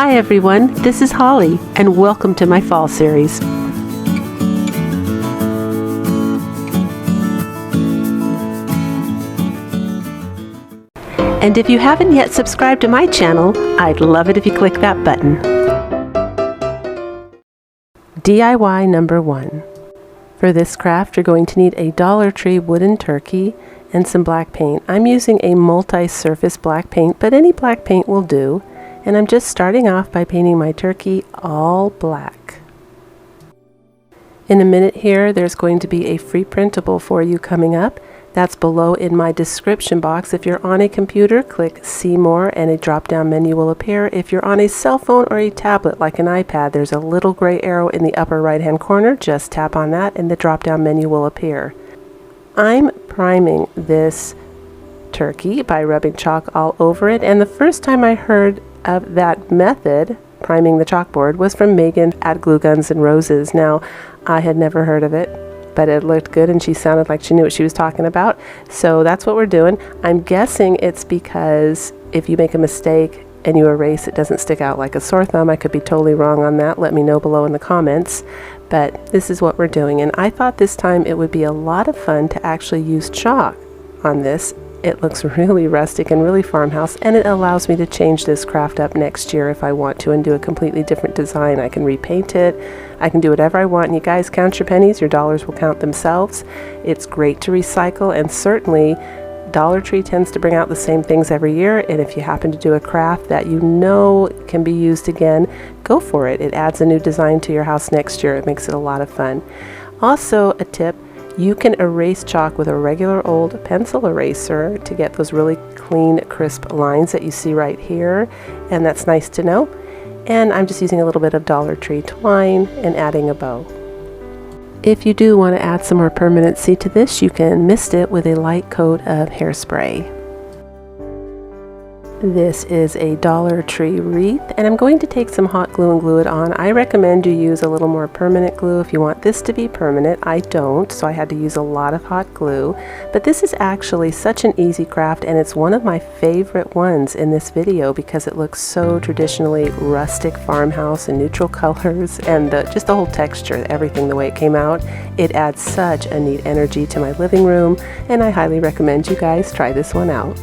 Hi everyone, this is Holly, and welcome to my fall series. And if you haven't yet subscribed to my channel, I'd love it if you click that button. DIY number 1. For this craft, you're going to need a Dollar Tree wooden turkey and some black paint. I'm using a multi-surface black paint, but any black paint will do. And I'm just starting off by painting my turkey all black. In a minute here, there's going to be a free printable for you coming up. That's below in my description box. If you're on a computer, click See More and a drop-down menu will appear. If you're on a cell phone or a tablet like an iPad, there's a little gray arrow in the upper right-hand corner. Just tap on that and the drop-down menu will appear. I'm priming this turkey by rubbing chalk all over it, and the first time I heard of that method, priming the chalkboard, was from Megan at Glue Guns and Roses. Now, I had never heard of it, but it looked good and she sounded like she knew what she was talking about. So that's what we're doing. I'm guessing it's because if you make a mistake and you erase, it doesn't stick out like a sore thumb. I could be totally wrong on that. Let me know below in the comments. But this is what we're doing. And I thought this time it would be a lot of fun to actually use chalk on this. It looks really rustic and really farmhouse, and it allows me to change this craft up next year if I want to and do a completely different design. I can repaint it, I can do whatever I want, and you guys count your pennies, your dollars will count themselves. It's great to recycle, and certainly Dollar Tree tends to bring out the same things every year, and if you happen to do a craft that you know can be used again, go for it. It adds a new design to your house next year. It makes it a lot of fun. Also, a tip: you can erase chalk with a regular old pencil eraser to get those really clean, crisp lines that you see right here, and that's nice to know. And I'm just using a little bit of Dollar Tree twine and adding a bow. If you do want to add some more permanency to this, you can mist it with a light coat of hairspray. This is a Dollar Tree wreath, and I'm going to take some hot glue and glue it on. I recommend you use a little more permanent glue if you want this to be permanent. I don't, so I had to use a lot of hot glue. But this is actually such an easy craft, and it's one of my favorite ones in this video because it looks so traditionally rustic farmhouse and neutral colors, and just the whole texture, everything the way it came out. It adds such a neat energy to my living room, and I highly recommend you guys try this one out.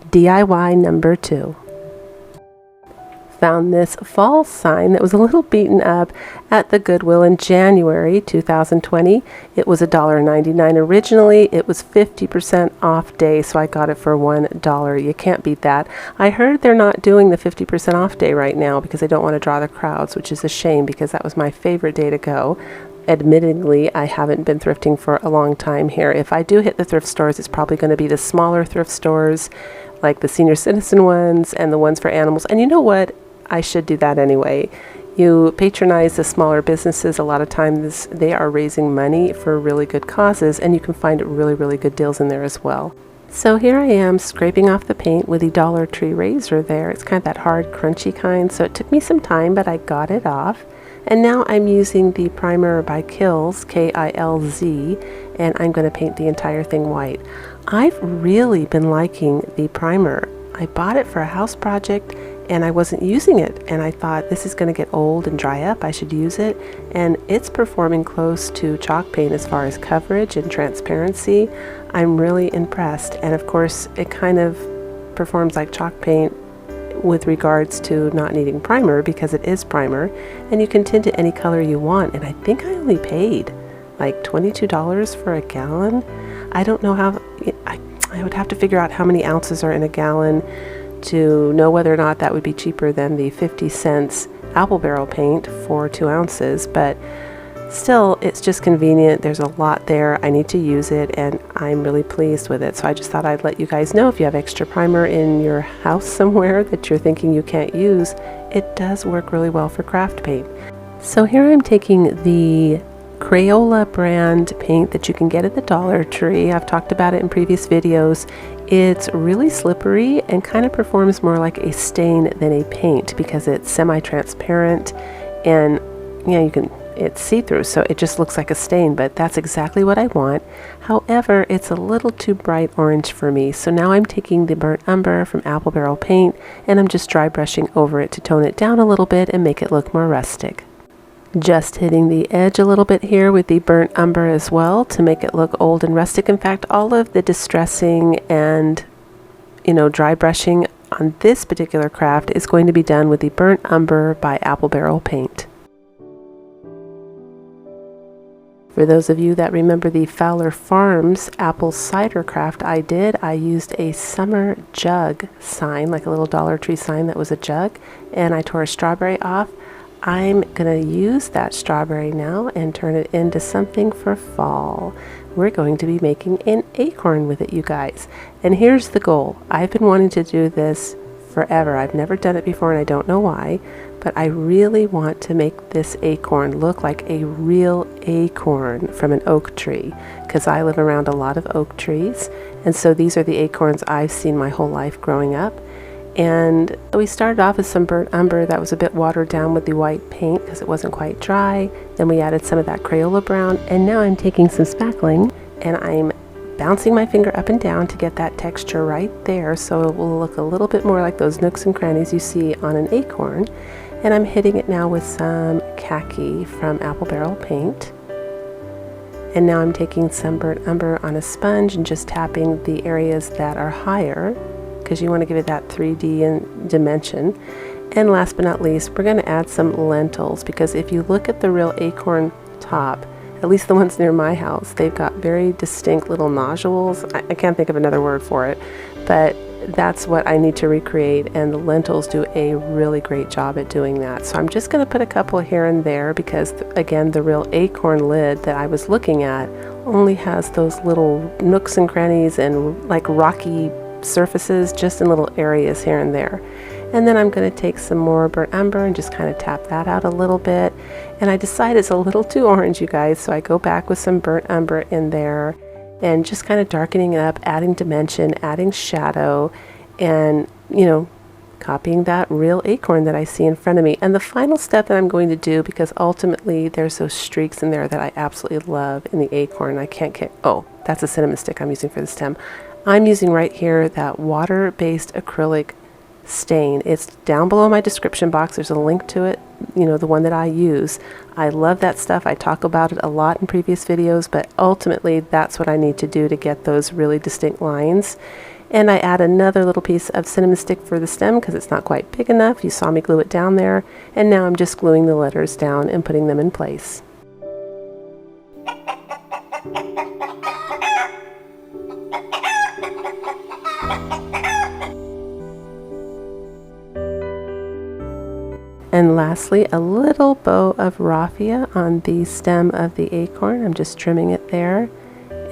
DIY number 2. Found this fall sign that was a little beaten up at the Goodwill in January 2020. It was $1.99 originally. It was 50% off day, so I got it for $1. You can't beat that. I heard they're not doing the 50% off day right now because they don't want to draw the crowds, which is a shame because that was my favorite day to go. Admittedly, I haven't been thrifting for a long time here. If I do hit the thrift stores, it's probably going to be the smaller thrift stores, like the senior citizen ones and the ones for animals. And you know what? I should do that anyway. You patronize the smaller businesses. A lot of times they are raising money for really good causes, and you can find really, really good deals in there as well. So here I am scraping off the paint with the Dollar Tree razor there. It's kind of that hard, crunchy kind, so it took me some time, but I got it off. And now I'm using the primer by Kilz, K-I-L-Z, and I'm going to paint the entire thing white. I've really been liking the primer. I bought it for a house project and I wasn't using it, and I thought this is going to get old and dry up, I should use it, and it's performing close to chalk paint as far as coverage and transparency. I'm really impressed, and of course it kind of performs like chalk paint with regards to not needing primer because it is primer, and you can tint it any color you want. And I think I only paid like $22 for a gallon. I don't know how, I would have to figure out how many ounces are in a gallon to know whether or not that would be cheaper than the 50 cents apple barrel paint for 2 ounces, but still, it's just convenient. There's a lot there. I need to use it, and I'm really pleased with it. So I just thought I'd let you guys know if you have extra primer in your house somewhere that you're thinking you can't use, it does work really well for craft paint. So here I'm taking the Crayola brand paint that you can get at the Dollar Tree. I've talked about it in previous videos. It's really slippery and kind of performs more like a stain than a paint because it's semi-transparent, and you can it's see-through, so it just looks like a stain, but that's exactly what I want. However, it's a little too bright orange for me, so now I'm taking the burnt umber from Apple Barrel paint and I'm just dry brushing over it to tone it down a little bit and make it look more rustic. Just hitting the edge a little bit here with the burnt umber as well to make it look old and rustic. In fact, all of the distressing and dry brushing on this particular craft is going to be done with the burnt umber by Apple Barrel paint. For those of you that remember the Fowler Farms apple cider craft I used a summer jug sign, like a little Dollar Tree sign that was a jug, and I tore a strawberry off. I'm gonna use that strawberry now and turn it into something for fall. We're going to be making an acorn with it, you guys. And here's the goal. I've been wanting to do this forever. I've never done it before and I don't know why, but I really want to make this acorn look like a real acorn from an oak tree, because I live around a lot of oak trees, and so these are the acorns I've seen my whole life growing up. And we started off with some burnt umber that was a bit watered down with the white paint because it wasn't quite dry. Then we added some of that Crayola brown, and now I'm taking some spackling and I'm bouncing my finger up and down to get that texture right there so it will look a little bit more like those nooks and crannies you see on an acorn. And I'm hitting it now with some khaki from Apple Barrel paint. And now I'm taking some burnt umber on a sponge and just tapping the areas that are higher, because you want to give it that 3D in dimension. And last but not least, we're going to add some lentils, because if you look at the real acorn top, at least the ones near my house, they've got very distinct little nodules. I can't think of another word for it, but that's what I need to recreate, and the lentils do a really great job at doing that. So I'm just going to put a couple here and there because, again, the real acorn lid that I was looking at only has those little nooks and crannies and like rocky surfaces just in little areas here and there. And then I'm going to take some more burnt umber and just kind of tap that out a little bit. And I decide it's a little too orange, you guys, so I go back with some burnt umber in there and just kind of darkening it up, adding dimension, adding shadow, and copying that real acorn that I see in front of me. And the final step that I'm going to do, because ultimately there's those streaks in there that I absolutely love in the acorn. I can't get, oh, that's a cinnamon stick I'm using for the stem. I'm using right here that water-based acrylic stain. It's down below my description box. There's a link to it, the one that I use. I love that stuff. I talk about it a lot in previous videos, but ultimately that's what I need to do to get those really distinct lines. And I add another little piece of cinnamon stick for the stem because it's not quite big enough. You saw me glue it down there, and now I'm just gluing the letters down and putting them in place. And lastly, a little bow of raffia on the stem of the acorn. I'm just trimming it there.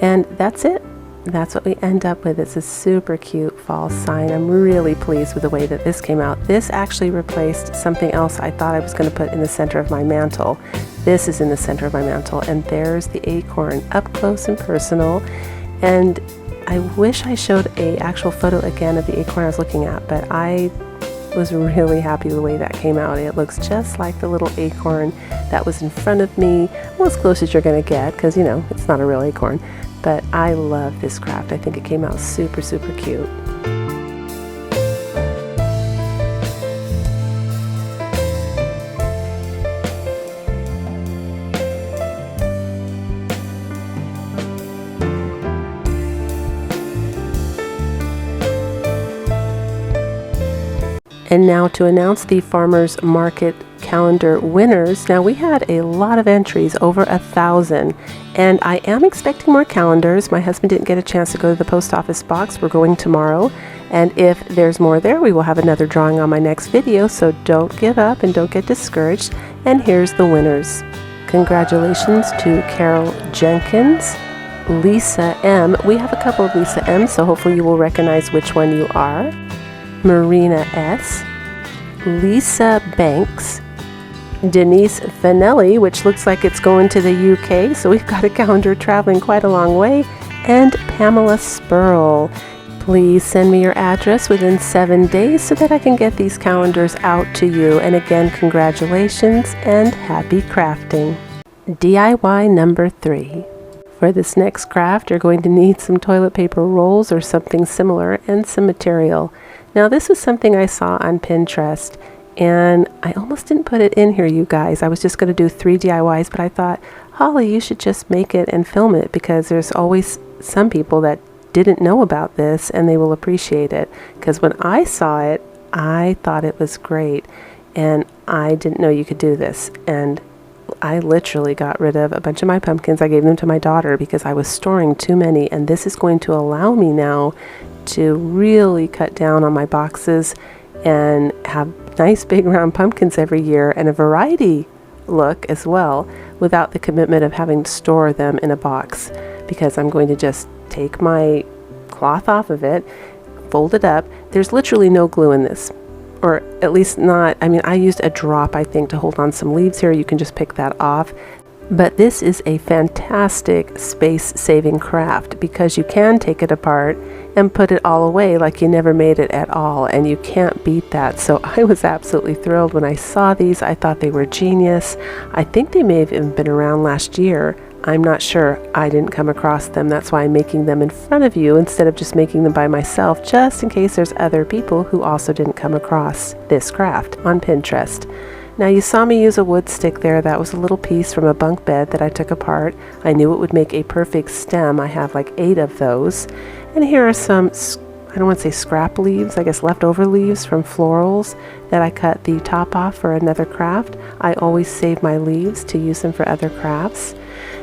And that's it. That's what we end up with. It's a super cute fall sign. I'm really pleased with the way that this came out. This actually replaced something else I thought I was going to put in the center of my mantle. This is in the center of my mantle, and there's the acorn up close and personal. And I wish I showed an actual photo again of the acorn I was looking at, but I was really happy with the way that came out. It looks just like the little acorn that was in front of me. Well, as close as you're going to get, because it's not a real acorn. But I love this craft. I think it came out super, super cute. And now to announce the Farmers Market calendar winners. Now we had a lot of entries, over 1,000, and I am expecting more calendars. My husband didn't get a chance to go to the post office box. We're going tomorrow, and if there's more there, we will have another drawing on my next video, so don't give up and don't get discouraged. And here's the winners. Congratulations to Carol Jenkins, Lisa M. We have a couple of Lisa M, so hopefully you will recognize which one you are. Marina S, Lisa Banks, Denise Finelli, which looks like it's going to the UK, so we've got a calendar traveling quite a long way, and Pamela Spurl. Please send me your address within 7 days so that I can get these calendars out to you. And again, congratulations and happy crafting. DIY number 3. For this next craft, you're going to need some toilet paper rolls or something similar and some material. Now this was something I saw on Pinterest, and I almost didn't put it in here, you guys. I was just going to do 3 DIYs, but I thought, Holly, you should just make it and film it, because there's always some people that didn't know about this and they will appreciate it. Because when I saw it, I thought it was great, and I didn't know you could do this. And I literally got rid of a bunch of my pumpkins. I gave them to my daughter because I was storing too many, and this is going to allow me now to really cut down on my boxes and have nice big round pumpkins every year and a variety look as well, without the commitment of having to store them in a box, because I'm going to just take my cloth off of it, fold it up. There's literally no glue in this, or at least not, I mean, I used a drop, I think, to hold on some leaves here. You can just pick that off. But this is a fantastic space-saving craft, because you can take it apart and put it all away like you never made it at all, and you can't beat that. So I was absolutely thrilled when I saw these. I thought they were genius. I think they may have even been around last year. I'm not sure. I didn't come across them. That's why I'm making them in front of you instead of just making them by myself, just in case there's other people who also didn't come across this craft on Pinterest. Now you saw me use a wood stick there. That was a little piece from a bunk bed that I took apart. I knew it would make a perfect stem. I have like 8 of those. And here are some, I don't want to say scrap leaves, I guess leftover leaves from florals that I cut the top off for another craft. I always save my leaves to use them for other crafts.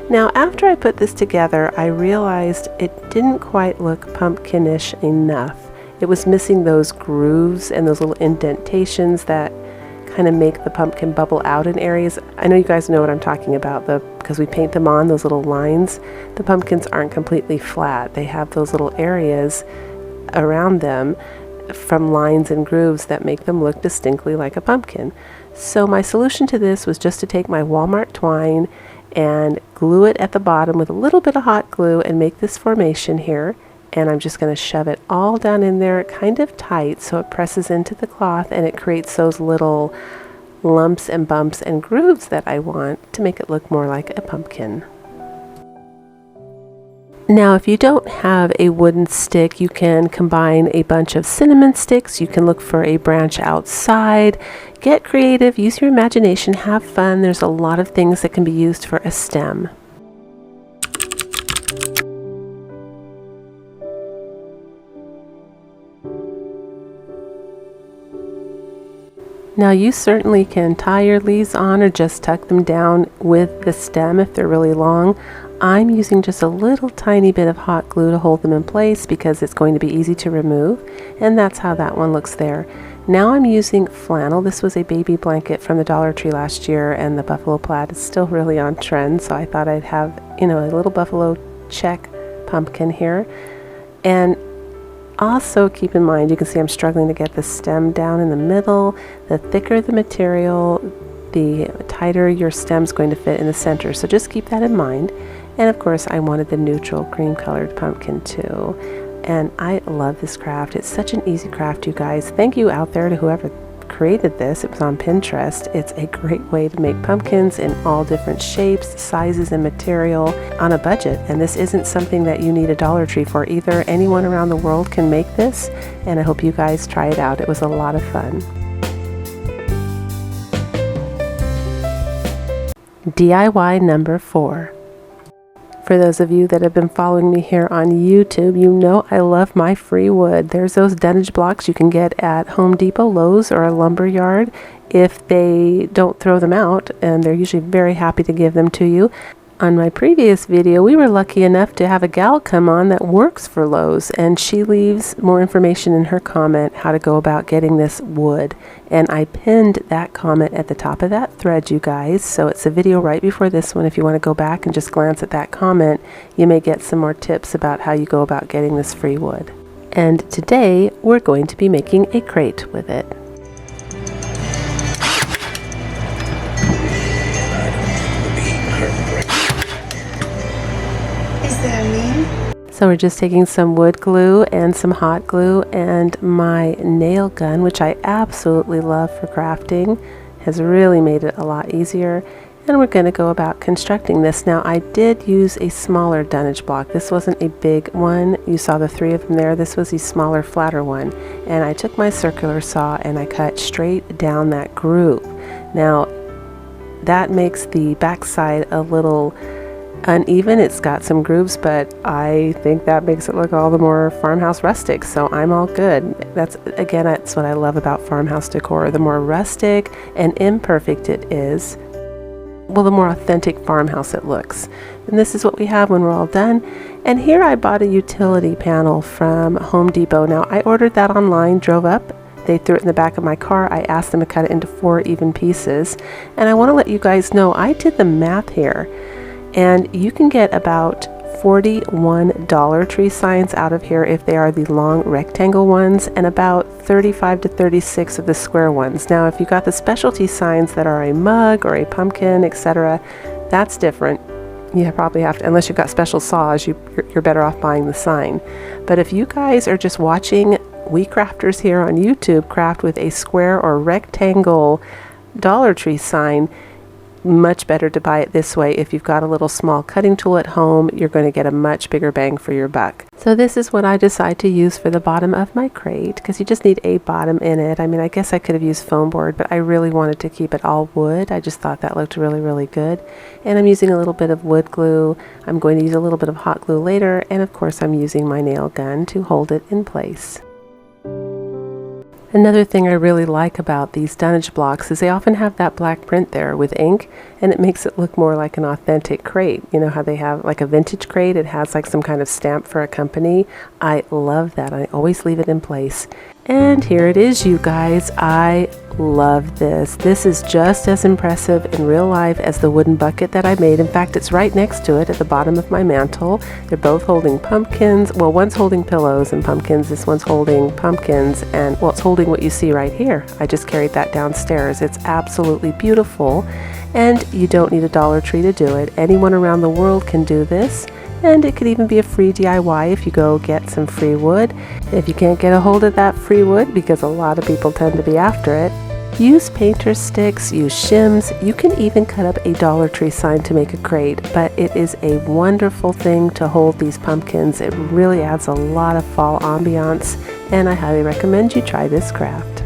Now after I put this together, I realized it didn't quite look pumpkinish enough. It was missing those grooves and those little indentations that kind of make the pumpkin bubble out in areas. I know you guys know what I'm talking about, because we paint them on, those little lines. The pumpkins aren't completely flat. They have those little areas around them from lines and grooves that make them look distinctly like a pumpkin. So my solution to this was just to take my Walmart twine and glue it at the bottom with a little bit of hot glue and make this formation here. And I'm just going to shove it all down in there kind of tight so it presses into the cloth and it creates those little lumps and bumps and grooves that I want to make it look more like a pumpkin. Now if you don't have a wooden stick, you can combine a bunch of cinnamon sticks. You can look for a branch outside. Get creative, use your imagination, have fun. There's a lot of things that can be used for a stem. Now you certainly can tie your leaves on or just tuck them down with the stem if they're really long. I'm using just a little tiny bit of hot glue to hold them in place because it's going to be easy to remove, and that's how that one looks there. Now I'm using flannel. This was a baby blanket from the Dollar Tree last year, and the buffalo plaid is still really on trend, so I thought I'd have, you know, a little buffalo check pumpkin here. And also keep in mind, you can see I'm struggling to get the stem down in the middle. The thicker the material, the tighter your stem's going to fit in the center. So just keep that in mind. And of course I wanted the neutral cream colored pumpkin too. And I love this craft. It's such an easy craft, you guys. Thank you out there to whoever created this. It was on Pinterest. It's a great way to make pumpkins in all different shapes, sizes, and material on a budget. And this isn't something that you need a Dollar Tree for either. Anyone around the world can make this, and I hope you guys try it out. It was a lot of fun. DIY number 4. For those of you that have been following me here on YouTube, you know I love my free wood. There's those dunnage blocks you can get at Home Depot, Lowe's, or a lumber yard if they don't throw them out, and they're usually very happy to give them to you. On my previous video, we were lucky enough to have a gal come on that works for Lowe's, and she leaves more information in her comment how to go about getting this wood. And I pinned that comment at the top of that thread, you guys. So it's a video right before this one. If you want to go back and just glance at that comment, you may get some more tips about how you go about getting this free wood. And today, we're going to be making a crate with it. So we're just taking some wood glue and some hot glue and my nail gun, which I absolutely love for crafting, has really made it a lot easier. And we're going to go about constructing this. Now I did use a smaller dunnage block. This wasn't a big one. You saw the 3 of them there. This was a smaller, flatter one. And I took my circular saw and I cut straight down that groove. Now that makes the backside a little uneven. It's got some grooves, but I think that makes it look all the more farmhouse rustic, so I'm all good. That's what I love about farmhouse decor. The more rustic and imperfect it is, well, the more authentic farmhouse it looks. And this is what we have when we're all done. And here I bought a utility panel from Home Depot. Now I ordered that online, drove up. They threw it in the back of my car. I asked them to cut it into 4 even pieces. And I want to let you guys know, I did the math here. And you can get about 41 Dollar Tree signs out of here if they are the long rectangle ones, and about 35 to 36 of the square ones. Now if you got the specialty signs that are a mug or a pumpkin, etc., that's different. You probably have to, unless you've got special saws, you're better off buying the sign. But if you guys are just watching we crafters here on YouTube craft with a square or rectangle Dollar Tree sign, much better to buy it this way. If you've got a little small cutting tool at home, you're going to get a much bigger bang for your buck. So this is what I decide to use for the bottom of my crate, because you just need a bottom in it. I mean, I guess I could have used foam board, but I really wanted to keep it all wood. I just thought that looked really, really good. And I'm using a little bit of wood glue. I'm going to use a little bit of hot glue later, and of course I'm using my nail gun to hold it in place. Another thing I really like about these dunnage blocks is they often have that black print there with ink, and it makes it look more like an authentic crate. You know how they have like a vintage crate, it has like some kind of stamp for a company. I love that. I always leave it in place. And here it is, you guys. I love this. This is just as impressive in real life as the wooden bucket that I made. In fact, it's right next to it at the bottom of my mantle. They're both holding pumpkins. Well, one's holding pillows and pumpkins. This one's holding pumpkins, and well, it's holding what you see right here. I just carried that downstairs. It's absolutely beautiful, and you don't need a Dollar Tree to do it. Anyone around the world can do this. And it could even be a free DIY if you go get some free wood. If you can't get a hold of that free wood, because a lot of people tend to be after it, use painter sticks, use shims. You can even cut up a Dollar Tree sign to make a crate, but it is a wonderful thing to hold these pumpkins. It really adds a lot of fall ambiance, and I highly recommend you try this craft.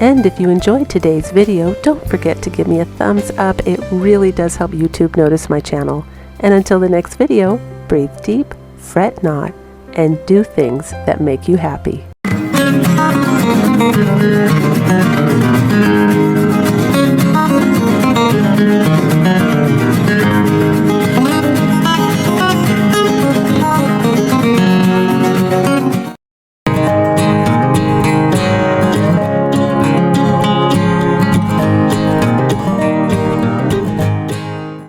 And if you enjoyed today's video, don't forget to give me a thumbs up. It really does help YouTube notice my channel. And until the next video, breathe deep, fret not, and do things that make you happy.